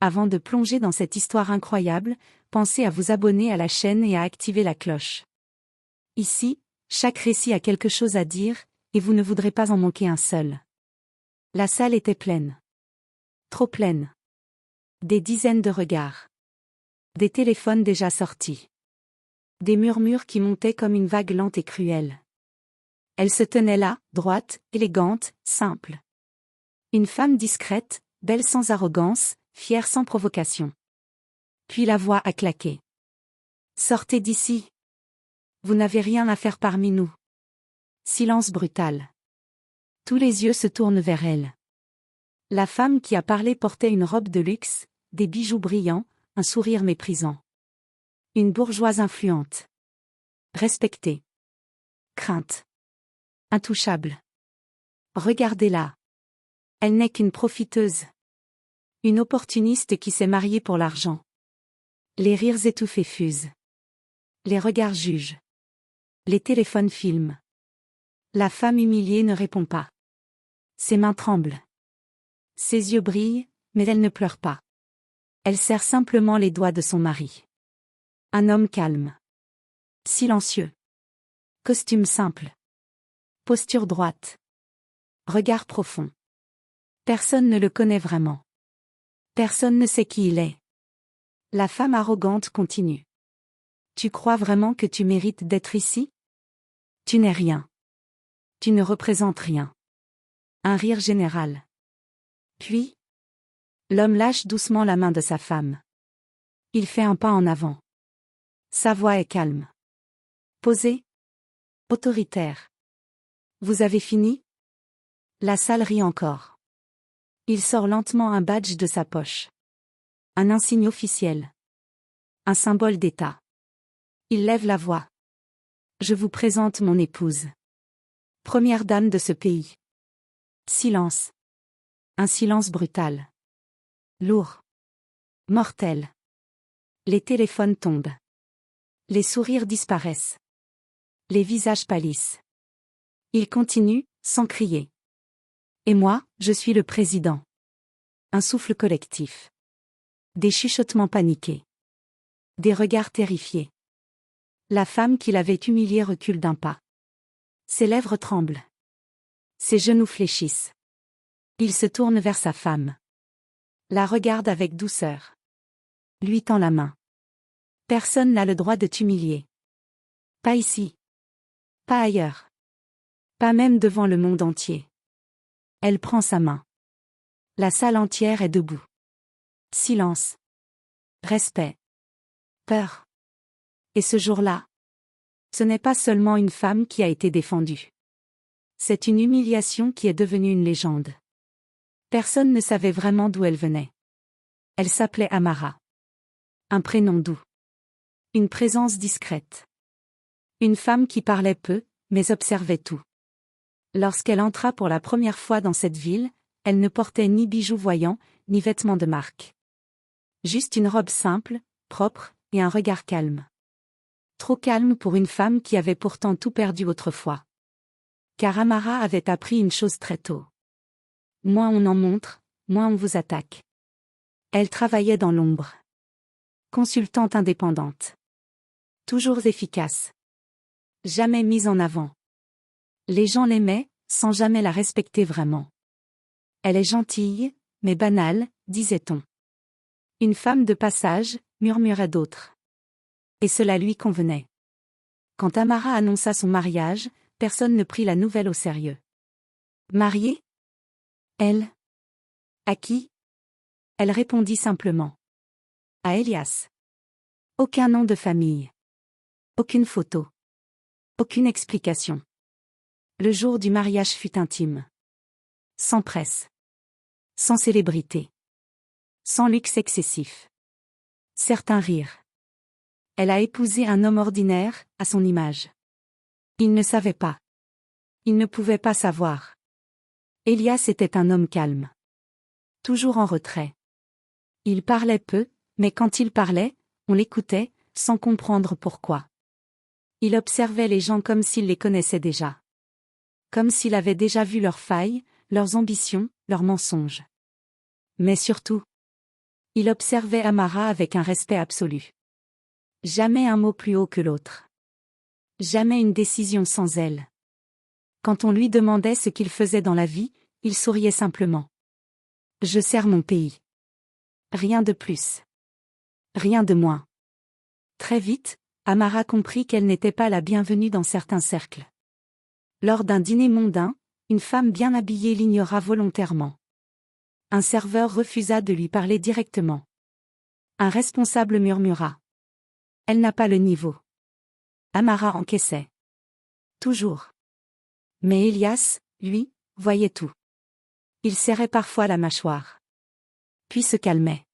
Avant de plonger dans cette histoire incroyable, pensez à vous abonner à la chaîne et à activer la cloche. Ici, chaque récit a quelque chose à dire, et vous ne voudrez pas en manquer un seul. La salle était pleine. Trop pleine. Des dizaines de regards. Des téléphones déjà sortis. Des murmures qui montaient comme une vague lente et cruelle. Elle se tenait là, droite, élégante, simple. Une femme discrète, belle sans arrogance, fière sans provocation. Puis la voix a claqué. Sortez d'ici. Vous n'avez rien à faire parmi nous. Silence brutal. Tous les yeux se tournent vers elle. La femme qui a parlé portait une robe de luxe, des bijoux brillants, un sourire méprisant. Une bourgeoise influente. Respectée. Crainte. Intouchable. Regardez-la. Elle n'est qu'une profiteuse. Une opportuniste qui s'est mariée pour l'argent. Les rires étouffés fusent. Les regards jugent. Les téléphones filment. La femme humiliée ne répond pas. Ses mains tremblent. Ses yeux brillent, mais elle ne pleure pas. Elle serre simplement les doigts de son mari. Un homme calme. Silencieux. Costume simple. Posture droite. Regard profond. Personne ne le connaît vraiment. Personne ne sait qui il est. La femme arrogante continue. Tu crois vraiment que tu mérites d'être ici? Tu n'es rien. Tu ne représentes rien. Un rire général. Puis, l'homme lâche doucement la main de sa femme. Il fait un pas en avant. Sa voix est calme. Posée. Autoritaire. Vous avez fini? La salle rit encore. Il sort lentement un badge de sa poche. Un insigne officiel. Un symbole d'État. Il lève la voix. Je vous présente mon épouse. Première dame de ce pays. Silence. Un silence brutal. Lourd. Mortel. Les téléphones tombent. Les sourires disparaissent. Les visages pâlissent. Il continue, sans crier. Et moi, je suis le président. Un souffle collectif. Des chuchotements paniqués. Des regards terrifiés. La femme qui l'avait humilié recule d'un pas. Ses lèvres tremblent. Ses genoux fléchissent. Il se tourne vers sa femme. La regarde avec douceur. Lui tend la main. Personne n'a le droit de t'humilier. Pas ici. Pas ailleurs. Pas même devant le monde entier. Elle prend sa main. La salle entière est debout. Silence. Respect. Peur. Et ce jour-là, ce n'est pas seulement une femme qui a été défendue. C'est une humiliation qui est devenue une légende. Personne ne savait vraiment d'où elle venait. Elle s'appelait Amara. Un prénom doux. Une présence discrète. Une femme qui parlait peu, mais observait tout. Lorsqu'elle entra pour la première fois dans cette ville, elle ne portait ni bijoux voyants, ni vêtements de marque. Juste une robe simple, propre, et un regard calme. Trop calme pour une femme qui avait pourtant tout perdu autrefois. Car Amara avait appris une chose très tôt. Moins on en montre, moins on vous attaque. Elle travaillait dans l'ombre. Consultante indépendante. Toujours efficace. Jamais mise en avant. Les gens l'aimaient, sans jamais la respecter vraiment. Elle est gentille, mais banale, disait-on. Une femme de passage, murmuraient d'autres. Et cela lui convenait. Quand Amara annonça son mariage, personne ne prit la nouvelle au sérieux. Mariée? Elle? À qui? Elle répondit simplement. À Elias. Aucun nom de famille. Aucune photo. Aucune explication. Le jour du mariage fut intime. Sans presse. Sans célébrité. Sans luxe excessif. Certains rirent. Elle a épousé un homme ordinaire, à son image. Il ne savait pas. Il ne pouvait pas savoir. Elias était un homme calme. Toujours en retrait. Il parlait peu, mais quand il parlait, on l'écoutait, sans comprendre pourquoi. Il observait les gens comme s'il les connaissait déjà. Comme s'il avait déjà vu leurs failles, leurs ambitions, leurs mensonges. Mais surtout, Il observait Amara avec un respect absolu. Jamais un mot plus haut que l'autre. Jamais une décision sans elle. Quand on lui demandait ce qu'il faisait dans la vie, il souriait simplement. Je sers mon pays. Rien de plus. Rien de moins. Très vite, Amara comprit qu'elle n'était pas la bienvenue dans certains cercles. Lors d'un dîner mondain, une femme bien habillée l'ignora volontairement. Un serveur refusa de lui parler directement. Un responsable murmura. Elle n'a pas le niveau. Amara encaissait. Toujours. Mais Elias, lui, voyait tout. Il serrait parfois la mâchoire. Puis se calmait.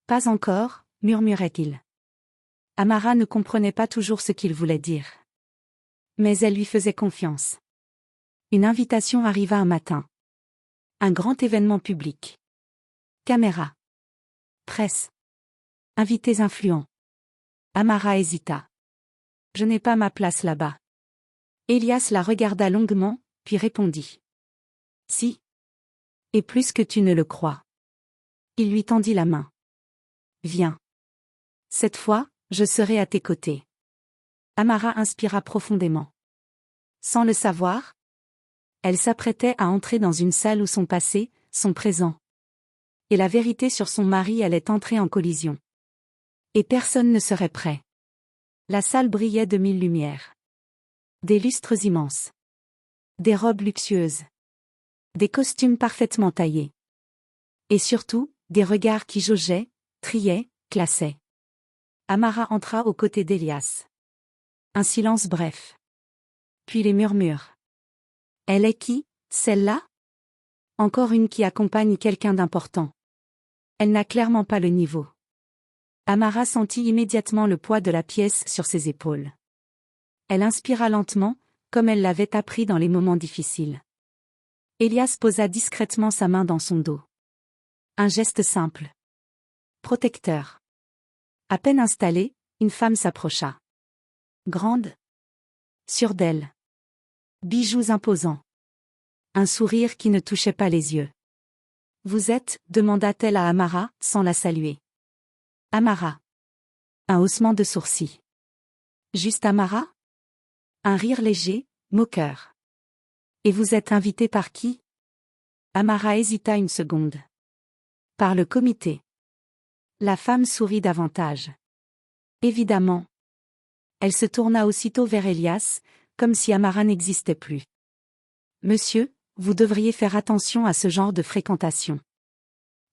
Pas encore, murmurait-il. Amara ne comprenait pas toujours ce qu'il voulait dire. Mais elle lui faisait confiance. Une invitation arriva un matin. Un grand événement public. Caméra. Presse. Invités influents. Amara hésita. Je n'ai pas ma place là-bas. Elias la regarda longuement, puis répondit. Si. Et plus que tu ne le crois. Il lui tendit la main. Viens. Cette fois, je serai à tes côtés. Amara inspira profondément. Sans le savoir, elle s'apprêtait à entrer dans une salle où son passé, son présent et la vérité sur son mari allaient entrer en collision. Et personne ne serait prêt. La salle brillait de mille lumières. Des lustres immenses. Des robes luxueuses. Des costumes parfaitement taillés. Et surtout, des regards qui jaugeaient, triaient, classaient. Amara entra aux côtés d'Elias. Un silence bref. Puis les murmures. Elle est qui, celle-là? Encore une qui accompagne quelqu'un d'important. Elle n'a clairement pas le niveau. Amara sentit immédiatement le poids de la pièce sur ses épaules. Elle inspira lentement, comme elle l'avait appris dans les moments difficiles. Elias posa discrètement sa main dans son dos. Un geste simple. Protecteur. À peine installée, une femme s'approcha. Grande. Sûre d'elle. Bijoux imposants. Un sourire qui ne touchait pas les yeux. Vous êtes, demanda-t-elle à Amara, sans la saluer. Amara. Un haussement de sourcils. Juste Amara? Un rire léger, moqueur. Et vous êtes invité par qui? Amara hésita une seconde. Par le comité. La femme sourit davantage. Évidemment. Elle se tourna aussitôt vers Elias, comme si Amara n'existait plus. Monsieur, vous devriez faire attention à ce genre de fréquentation.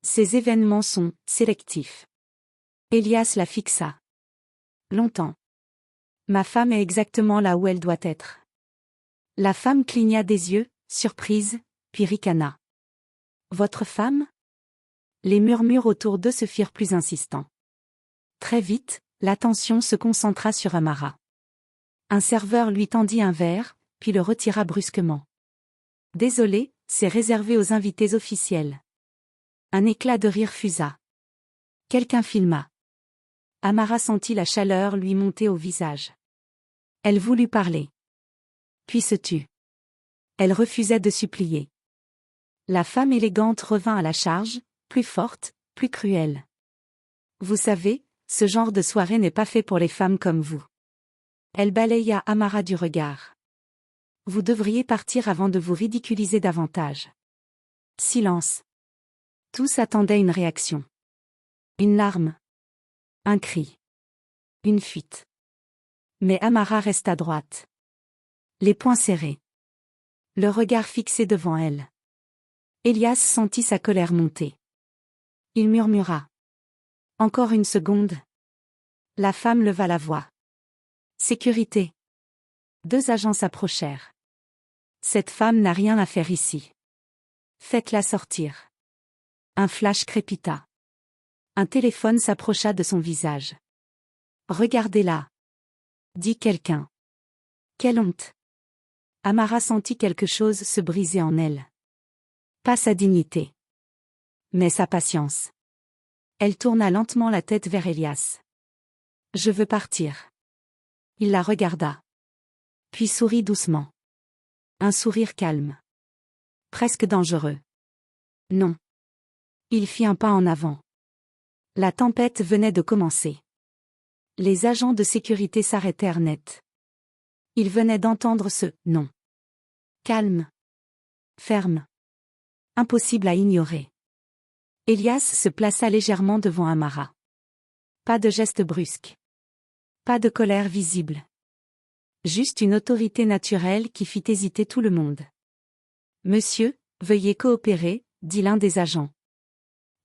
Ces événements sont sélectifs. Elias la fixa. Longtemps. Ma femme est exactement là où elle doit être. La femme cligna des yeux, surprise, puis ricana. Votre femme? Les murmures autour d'eux se firent plus insistants. Très vite, l'attention se concentra sur Amara. Un serveur lui tendit un verre, puis le retira brusquement. Désolé, c'est réservé aux invités officiels. Un éclat de rire fusa. Quelqu'un filma. Amara sentit la chaleur lui monter au visage. Elle voulut parler. Puis se tut. Elle refusait de supplier. La femme élégante revint à la charge, plus forte, plus cruelle. Vous savez, ce genre de soirée n'est pas fait pour les femmes comme vous. Elle balaya Amara du regard. Vous devriez partir avant de vous ridiculiser davantage. Silence. Tous attendaient une réaction. Une larme. Un cri. Une fuite. Mais Amara resta droite. Les poings serrés. Le regard fixé devant elle. Elias sentit sa colère monter. Il murmura. Encore une seconde. La femme leva la voix. Sécurité. 2 agents s'approchèrent. Cette femme n'a rien à faire ici. Faites-la sortir. Un flash crépita. Un téléphone s'approcha de son visage. Regardez-la. Dit quelqu'un. Quelle honte. Amara sentit quelque chose se briser en elle. Pas sa dignité. Mais sa patience. Elle tourna lentement la tête vers Elias. Je veux partir. Il la regarda. Puis sourit doucement. Un sourire calme. Presque dangereux. Non. Il fit un pas en avant. La tempête venait de commencer. Les agents de sécurité s'arrêtèrent net. Ils venaient d'entendre ce « non ». Calme. Ferme. Impossible à ignorer. Elias se plaça légèrement devant Amara. Pas de geste brusque. Pas de colère visible. Juste une autorité naturelle qui fit hésiter tout le monde. « Monsieur, veuillez coopérer », dit l'un des agents.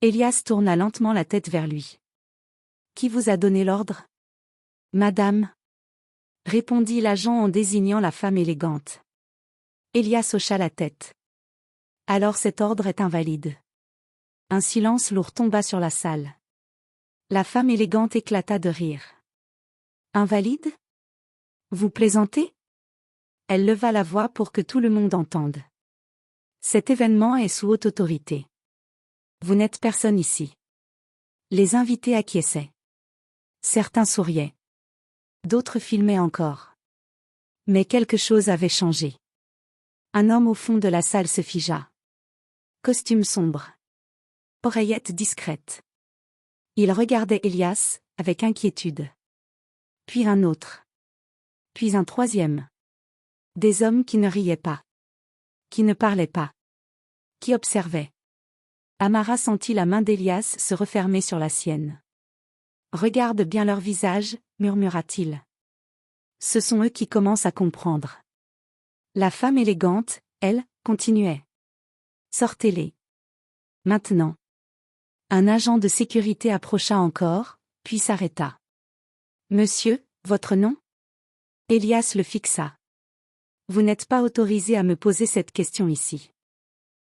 Elias tourna lentement la tête vers lui. « Qui vous a donné l'ordre ? » ?»« Madame. » répondit l'agent en désignant la femme élégante. Elias hocha la tête. « Alors cet ordre est invalide. » Un silence lourd tomba sur la salle. La femme élégante éclata de rire. « Invalide ? Vous plaisantez ? » Elle leva la voix pour que tout le monde entende. « Cet événement est sous haute autorité. Vous n'êtes personne ici. » Les invités acquiesçaient. Certains souriaient. D'autres filmaient encore. Mais quelque chose avait changé. Un homme au fond de la salle se figea. Costume sombre. Oreillette discrète. Il regardait Elias, avec inquiétude. Puis un autre. Puis un troisième. Des hommes qui ne riaient pas. Qui ne parlaient pas. Qui observaient. Amara sentit la main d'Elias se refermer sur la sienne. « Regarde bien leur visage, murmura-t-il. Ce sont eux qui commencent à comprendre. » La femme élégante, elle, continuait. « Sortez-les. Maintenant. » Un agent de sécurité approcha encore, puis s'arrêta. « Monsieur, votre nom ?» Elias le fixa. « Vous n'êtes pas autorisé à me poser cette question ici. »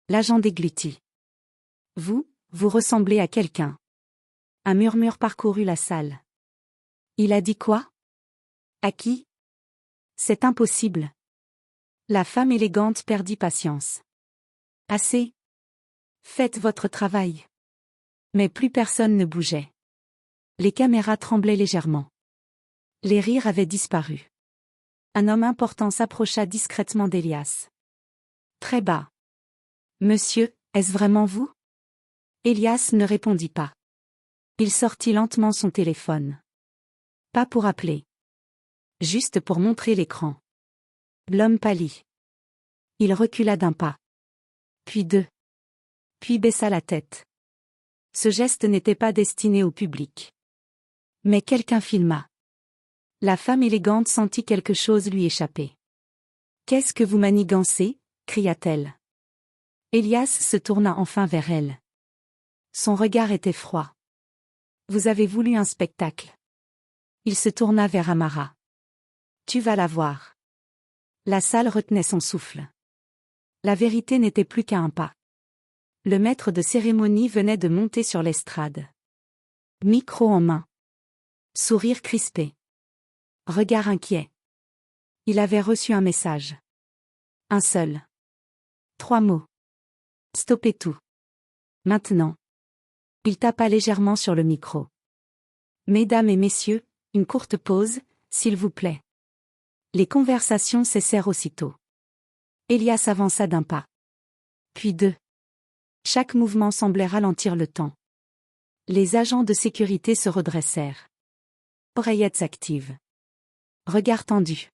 L'agent déglutit. « Vous ressemblez à quelqu'un. » Un murmure parcourut la salle. « Il a dit quoi ? À qui ? C'est impossible. » La femme élégante perdit patience. « Assez. Faites votre travail. » Mais plus personne ne bougeait. Les caméras tremblaient légèrement. Les rires avaient disparu. Un homme important s'approcha discrètement d'Elias. Très bas. « Monsieur, est-ce vraiment vous ? » Elias ne répondit pas. Il sortit lentement son téléphone. Pas pour appeler. Juste pour montrer l'écran. L'homme pâlit. Il recula d'un pas. Puis deux. Puis baissa la tête. Ce geste n'était pas destiné au public. Mais quelqu'un filma. La femme élégante sentit quelque chose lui échapper. « Qu'est-ce que vous manigancez ?» cria-t-elle. Elias se tourna enfin vers elle. Son regard était froid. « Vous avez voulu un spectacle. » Il se tourna vers Amara. « Tu vas la voir. » La salle retenait son souffle. La vérité n'était plus qu'à un pas. Le maître de cérémonie venait de monter sur l'estrade. Micro en main. Sourire crispé. Regard inquiet. Il avait reçu un message. Un seul. 3 mots. Stoppez tout. Maintenant. Il tapa légèrement sur le micro. Mesdames et messieurs, une courte pause, s'il vous plaît. Les conversations cessèrent aussitôt. Elias avança d'un pas. Puis deux. Chaque mouvement semblait ralentir le temps. Les agents de sécurité se redressèrent. Oreillettes actives. Regard tendu.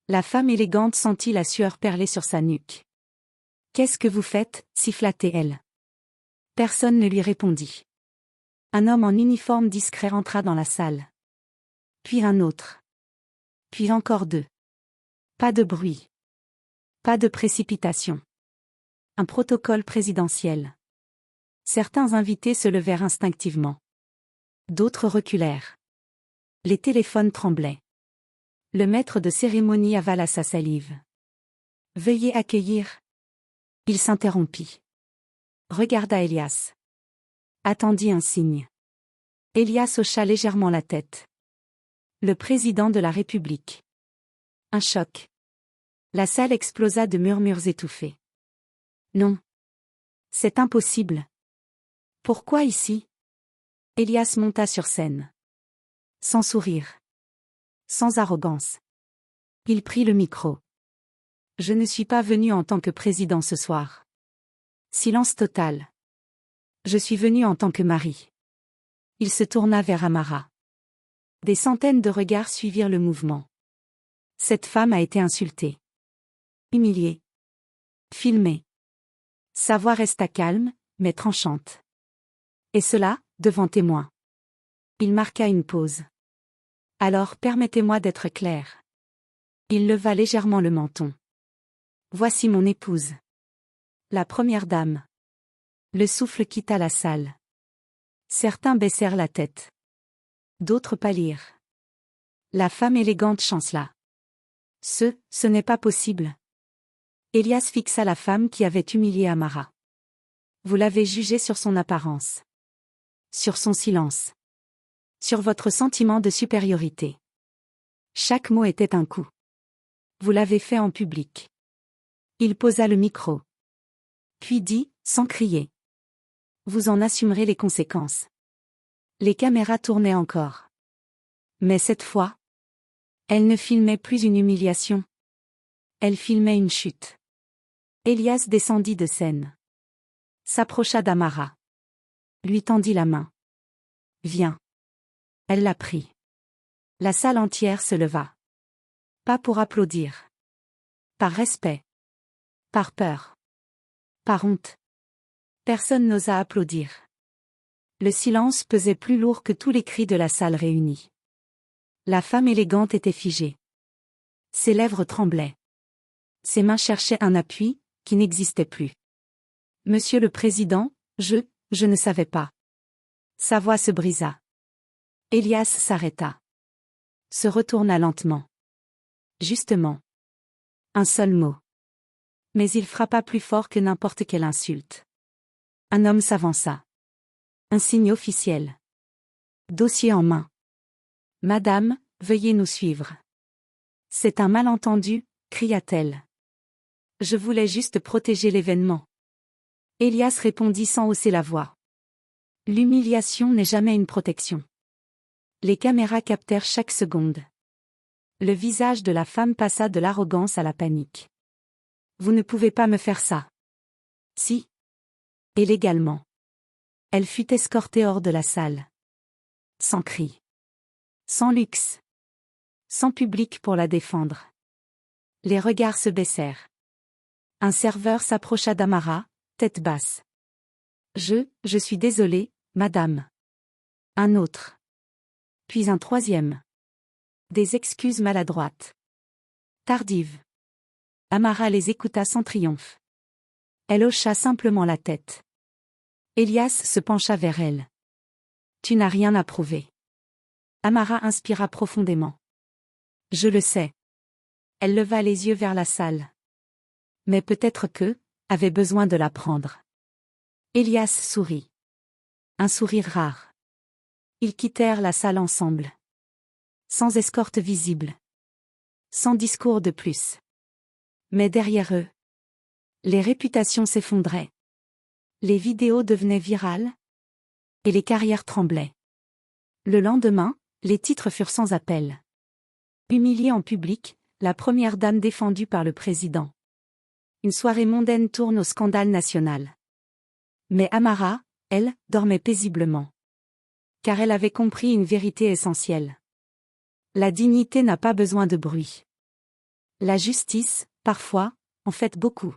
La femme élégante sentit la sueur perler sur sa nuque. « Qu'est-ce que vous faites ?» siffla-t-elle. Personne ne lui répondit. Un homme en uniforme discret rentra dans la salle. Puis un autre. Puis encore 2. Pas de bruit. Pas de précipitation. Un protocole présidentiel. Certains invités se levèrent instinctivement. D'autres reculèrent. Les téléphones tremblaient. Le maître de cérémonie avala sa salive. « Veuillez accueillir. » Il s'interrompit. Regarda Elias. Attendit un signe. Elias hocha légèrement la tête. Le président de la République. Un choc. La salle explosa de murmures étouffés. Non. C'est impossible. Pourquoi ici ? Elias monta sur scène. Sans sourire. Sans arrogance. Il prit le micro. Je ne suis pas venu en tant que président ce soir. Silence total. Je suis venu en tant que mari. Il se tourna vers Amara. Des centaines de regards suivirent le mouvement. Cette femme a été insultée. Humiliée. Filmée. Sa voix resta calme, mais tranchante. Et cela, devant témoins. Il marqua une pause. Alors permettez-moi d'être clair. Il leva légèrement le menton. Voici mon épouse. La première dame. Le souffle quitta la salle. Certains baissèrent la tête. D'autres pâlirent. La femme élégante chancela. Ce n'est pas possible. Elias fixa la femme qui avait humilié Amara. Vous l'avez jugée sur son apparence. Sur son silence. Sur votre sentiment de supériorité. Chaque mot était un coup. Vous l'avez fait en public. Il posa le micro. Puis dit, sans crier. Vous en assumerez les conséquences. Les caméras tournaient encore. Mais cette fois, elle ne filmait plus une humiliation. Elle filmait une chute. Elias descendit de scène. S'approcha d'Amara. Lui tendit la main. Viens. Elle la prit. La salle entière se leva. Pas pour applaudir. Par respect. Par peur. Par honte. Personne n'osa applaudir. Le silence pesait plus lourd que tous les cris de la salle réunie. La femme élégante était figée. Ses lèvres tremblaient. Ses mains cherchaient un appui, qui n'existait plus. Monsieur le Président, je ne savais pas. Sa voix se brisa. Elias s'arrêta. Se retourna lentement. Justement. Un seul mot. Mais il frappa plus fort que n'importe quelle insulte. Un homme s'avança. Un signe officiel. Dossier en main. Madame, veuillez nous suivre. C'est un malentendu, cria-t-elle. Je voulais juste protéger l'événement. Elias répondit sans hausser la voix. L'humiliation n'est jamais une protection. Les caméras captèrent chaque seconde. Le visage de la femme passa de l'arrogance à la panique. Vous ne pouvez pas me faire ça. Si. Et légalement. Elle fut escortée hors de la salle. Sans cri. Sans luxe. Sans public pour la défendre. Les regards se baissèrent. Un serveur s'approcha d'Amara, tête basse. Je suis désolé, madame. Un autre. Puis un troisième. Des excuses maladroites. Tardives. Amara les écouta sans triomphe. Elle hocha simplement la tête. Elias se pencha vers elle. Tu n'as rien à prouver. Amara inspira profondément. Je le sais. Elle leva les yeux vers la salle. Mais peut-être que, avait besoin de l'apprendre. Elias sourit. Un sourire rare. Ils quittèrent la salle ensemble. Sans escorte visible. Sans discours de plus. Mais derrière eux, les réputations s'effondraient. Les vidéos devenaient virales. Et les carrières tremblaient. Le lendemain, les titres furent sans appel. Humiliée en public, la première dame défendue par le président. Une soirée mondaine tourne au scandale national. Mais Amara, elle, dormait paisiblement. Car elle avait compris une vérité essentielle. La dignité n'a pas besoin de bruit. La justice, parfois, en fait beaucoup.